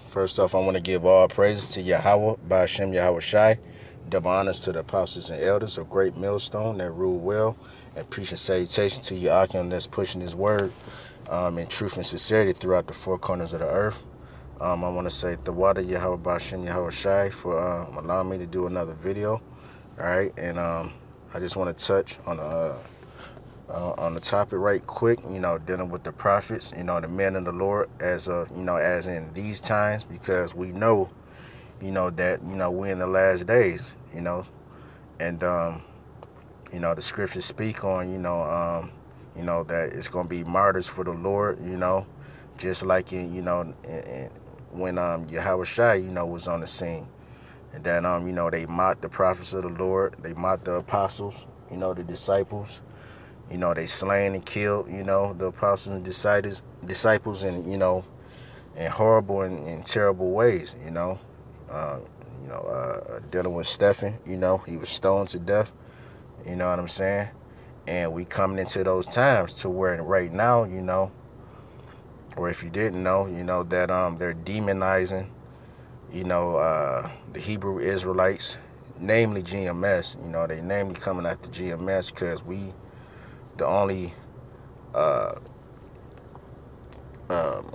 First off, I want to give all praises to Yahweh, Ba'ashem Yahweh Shai. Double honors to the apostles and elders of Great Millstone that rule well. And peace and salutation to Yakim that's pushing his word in truth and sincerity throughout the four corners of the earth. I want to say the water Yahweh Ba'ashem Yahweh Shai for allowing me to do another video. All right, and I just want to touch on the topic right quick, dealing with the prophets, the men of the Lord as in these times, because we know, that, we're in the last days, and, the scriptures speak on, that it's going to be martyrs for the Lord, just like when Yahweh Shai, was on the scene. And that, they mocked the prophets of the Lord, they mocked the apostles, the disciples. They slain and killed, the apostles and disciples in horrible and terrible ways, dealing with Stephen, he was stoned to death, you know what I'm saying? And we coming into those times to where right now, or if you didn't know, that they're demonizing, the Hebrew Israelites, namely GMS, they namely coming after GMS because we the only uh,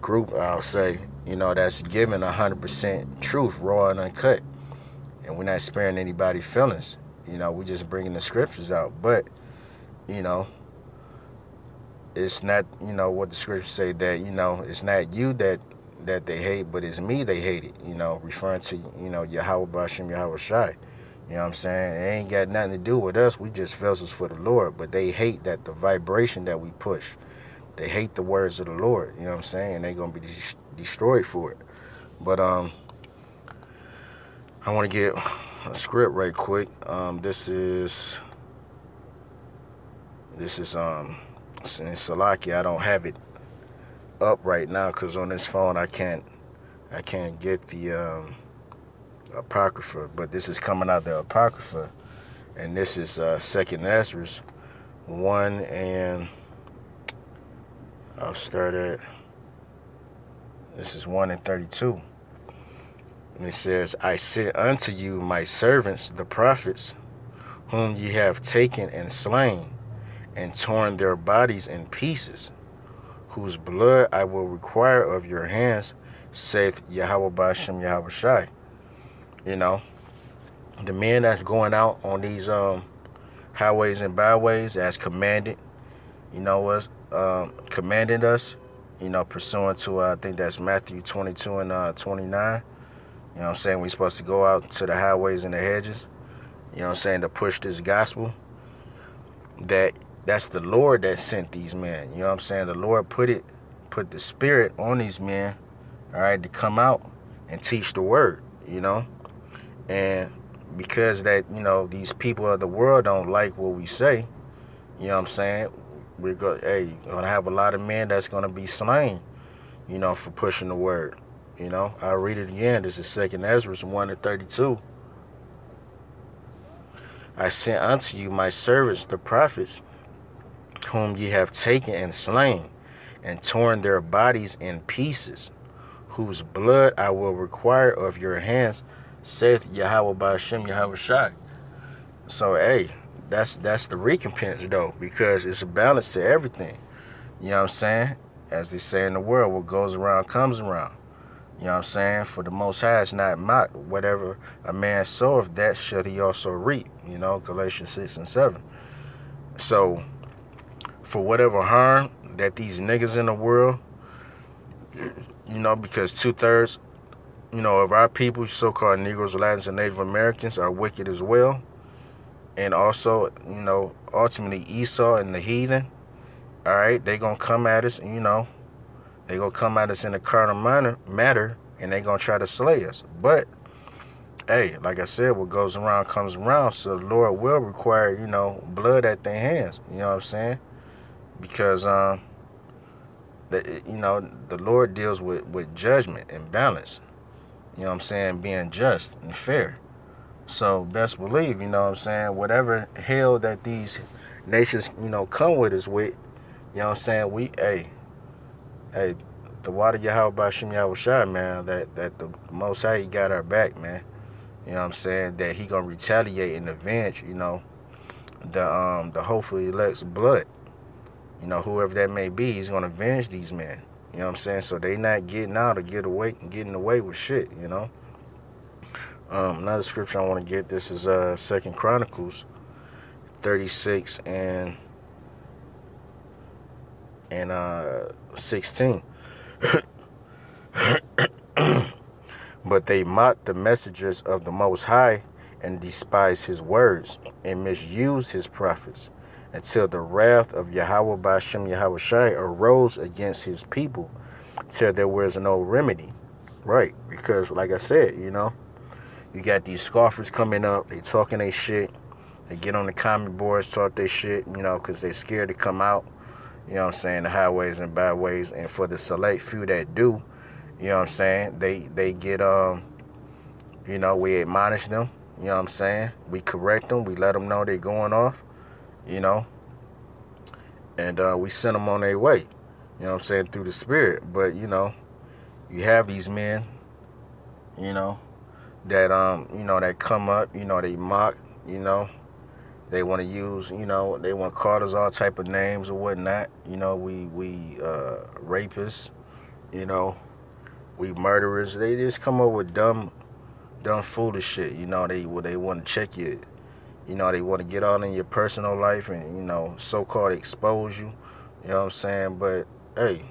group, I'll say, that's giving 100% truth, raw and uncut. And we're not sparing anybody's feelings. We're just bringing the scriptures out. But, it's not, what the scriptures say that, it's not you that they hate, but it's me they hate it, referring to, Yahweh Bashim Yahweh Shai. You know what I'm saying? It ain't got nothing to do with us. We just vessels for the Lord. But they hate that the vibration that we push. They hate the words of the Lord. You know what I'm saying? And they're going to be destroyed for it. But I want to get a script right quick. This is in Salaki. I don't have it up right now because on this phone I can't get the Apocrypha. But this is coming out the Apocrypha. And this is Second Ezra's 1, and I'll start at, this is 1 and 32. And it says, I sent unto you my servants, the prophets, whom ye have taken and slain, and torn their bodies in pieces, whose blood I will require of your hands, saith Yahweh Ba'ashem Yahweh Shai. The men that's going out on these highways and byways as commanded, was commanded us, pursuant to, I think that's Matthew 22 and 29. You know what I'm saying? We're supposed to go out to the highways and the hedges, to push this gospel. That's the Lord that sent these men. You know what I'm saying? The Lord put the spirit on these men, all right, to come out and teach the word, And because that, these people of the world don't like what we say, you know what I'm saying? You're going to have a lot of men that's going to be slain, for pushing the word. I'll read it again. This is 2 Ezra 1 and 32. I sent unto you my servants, the prophets, whom ye have taken and slain, and torn their bodies in pieces, whose blood I will require of your hands, saith Yahweh Ba'ashem Yahweh Shai. So, that's the recompense, though, because it's a balance to everything. You know what I'm saying? As they say in the world, what goes around comes around. You know what I'm saying? For the Most High is not mocked. Whatever a man soweth, that shall he also reap. Galatians 6 and 7. So, for whatever harm that these niggas in the world, because 2/3, of our people, so-called Negroes, Latins, and Native Americans, are wicked as well. And also, ultimately Esau and the heathen, all right, they going to come at us, they going to come at us in a carnal matter, and they going to try to slay us. But, like I said, what goes around comes around, so the Lord will require, blood at their hands, you know what I'm saying? Because, the Lord deals with judgment and balance, you know what I'm saying, being just and fair. So best believe, whatever hell that these nations, come with us with, we, the water Yahweh Bashim Yahweh Shai, man, that the Most High, he got our back, man. You know what I'm saying? That he gonna retaliate and avenge, the hopeful elect's blood. Whoever that may be, he's gonna avenge these men. You know what I'm saying? So they not getting out or getting away with shit. Another scripture I want to get, this is Second Chronicles 36 and 16. But they mocked the messengers of the Most High and despised his words and misused his prophets until the wrath of Yahweh Ba'ashem Yahweh Shai arose against his people till there was no remedy. Right, because like I said, you got these scoffers coming up, they talking their shit, they get on the comment boards, talk their shit, because they scared to come out, the highways and byways, and for the select few that do, they get, we admonish them, we correct them, we let them know they're going off, and we send them on their way, through the spirit. But, you have these men, that, that come up, they mock, they want to use, they want to call us all type of names or whatnot, we rapists, we murderers. They just come up with dumb foolish shit. They want to check you. They want to get on in your personal life and, so-called expose you. You know what I'm saying? But, hey,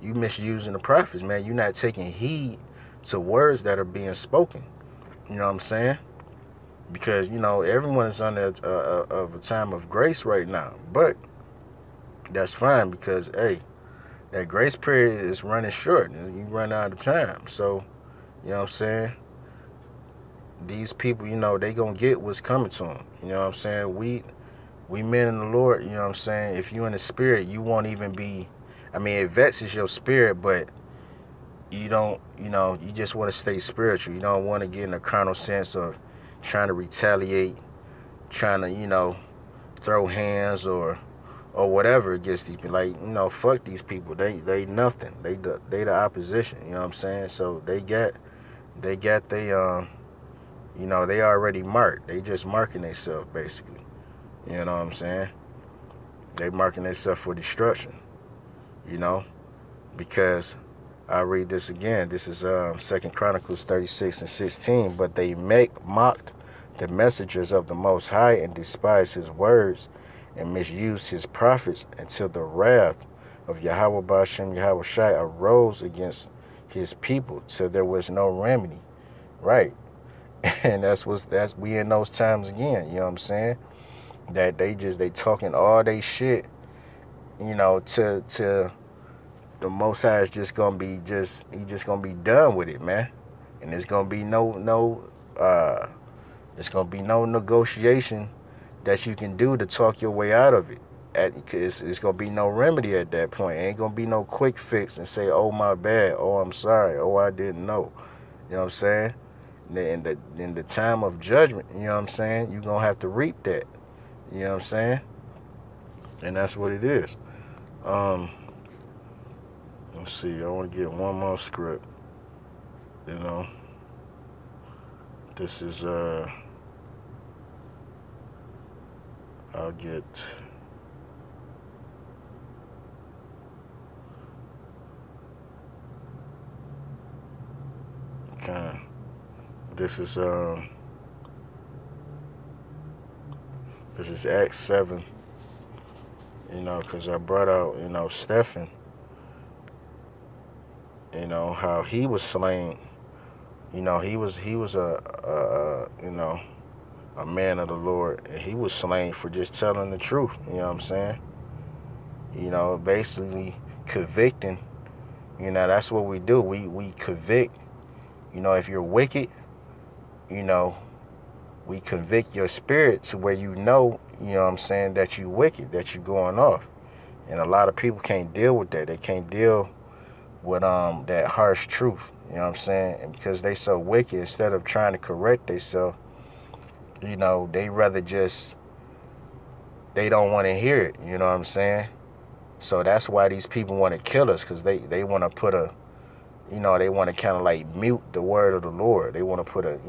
you misusing the prophets, man. You're not taking heed to words that are being spoken. You know what I'm saying? Because, everyone is under a time of grace right now. But that's fine because, hey, that grace period is running short. You run out of time. So, you know what I'm saying? These people, they going to get what's coming to them. You know what I'm saying? We men in the Lord, you know what I'm saying? If you in the spirit, you won't even be, it vexes your spirit, but you don't, you just want to stay spiritual. You don't want to get in a carnal sense of trying to retaliate, trying to, throw hands or whatever against these people. Like, fuck these people. They nothing. They the opposition. You know what I'm saying? So they they already marked. They just marking themselves basically. You know what I'm saying? They marking themselves for destruction. Because I'll read this again. This is 2 Chronicles 36 and 16. But they mocked the messengers of the Most High and despised his words and misused his prophets until the wrath of Yahweh Ba'ashem Yahweh Shai arose against his people till there was no remedy. Right. And that's we in those times again, you know what I'm saying? That they talking all they shit, to the Most High is just gonna be done with it, man. And there's gonna be it's gonna be no negotiation that you can do to talk your way out of it. It's gonna be no remedy at that point. Ain't gonna be no quick fix and say, oh my bad, oh I'm sorry, oh I didn't know. You know what I'm saying? In the time of judgment, you know what I'm saying, you're gonna have to reap that. You know what I'm saying? And that's what it is. Let's see, I want to get one more script. This is I'll get okay. This is Acts 7. Because I brought out, Stephen, how he was slain. He was a man of the Lord, and he was slain for just telling the truth. You know what I'm saying? Basically convicting. That's what we do. We convict. If you're wicked, we convict your spirit to where you know what I'm saying, that you wicked, that you going off. And a lot of people can't deal with that. They can't deal with that harsh truth. You know what I'm saying? And because they so wicked, instead of trying to correct themselves, they rather they don't want to hear it. You know what I'm saying? So that's why these people want to kill us, because they want to put a, they want to kind of like mute the word of the Lord. They want to put a,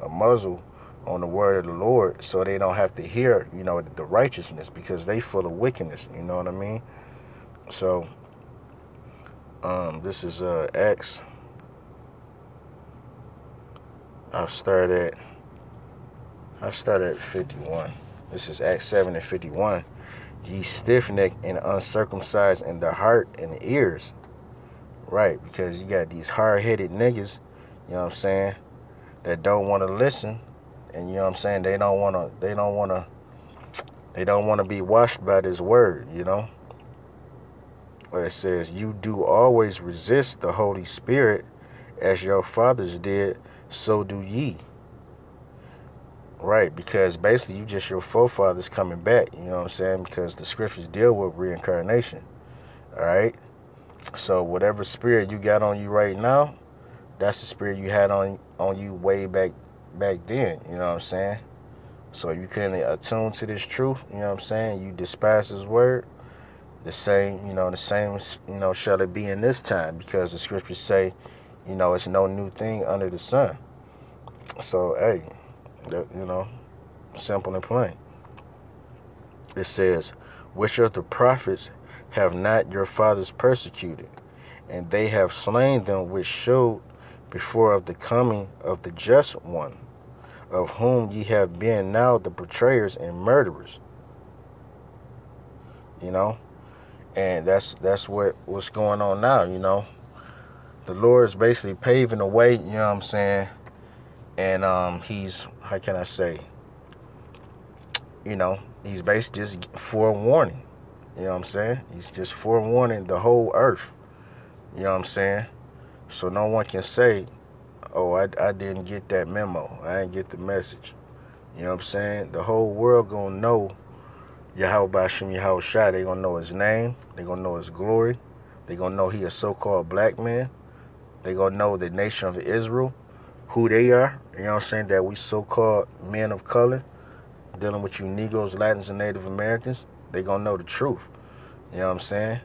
a muzzle on the word of the Lord, so they don't have to hear, the righteousness, because they full of wickedness. You know what I mean? So this is Acts. I'll start at 51. This is Acts 7:51. Ye stiff-necked and uncircumcised in the heart and the ears. Right, because you got these hard-headed niggas, you know what I'm saying, that don't want to listen, and you know what I'm saying, they don't want to be washed by this word, Where it says, you do always resist the Holy Spirit, as your fathers did, so do ye. Right, because basically you just your forefathers coming back, you know what I'm saying, because the scriptures deal with reincarnation. All right, so whatever spirit you got on you right now, that's the spirit you had on you way back then, you know what I'm saying? So you can attune to this truth, you know what I'm saying? You despise his word, the same shall it be in this time, because the scriptures say, it's no new thing under the sun. So hey, simple and plain. It says, which of the prophets have not your fathers persecuted? And they have slain them which showed before of the coming of the just one, of whom ye have been now the betrayers and murderers. And that's what's going on now. The Lord is basically paving the way, you know what I'm saying? And he's, how can I say, he's basically just forewarning. You know what I'm saying? He's just forewarning the whole earth. You know what I'm saying? So no one can say, oh, I didn't get that memo. I didn't get the message. You know what I'm saying? The whole world gonna know Yahweh Bashim Yahweh Shai. They gonna know his name. They gonna know his glory. They gonna know he a so-called black man. They gonna know the nation of Israel, who they are. You know what I'm saying? That we so-called men of color, dealing with you Negroes, Latins, and Native Americans. They gonna know the truth. You know what I'm saying?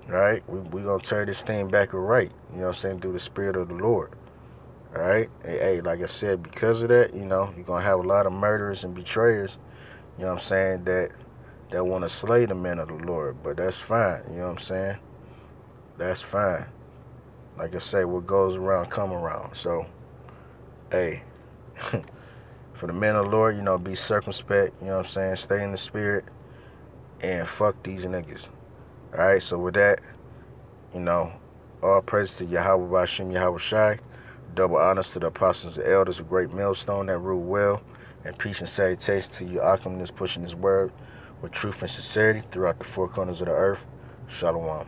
Right? We gonna turn this thing back right. You know what I'm saying? Through the Spirit of the Lord. All right? Hey, like I said, because of that, you're gonna have a lot of murderers and betrayers, you know what I'm saying, that want to slay the men of the Lord. But that's fine. You know what I'm saying? That's fine. Like I say, what goes around, come around. So, hey, for the men of the Lord, be circumspect, you know what I'm saying? Stay in the Spirit and fuck these niggas. All right, so with that, all praise to Yahweh Bashim Yahweh Shai. Double honors to the apostles and elders, a great millstone that rule well. And peace and salutation to you, Akim, that's pushing his word with truth and sincerity throughout the four corners of the earth. Shalom.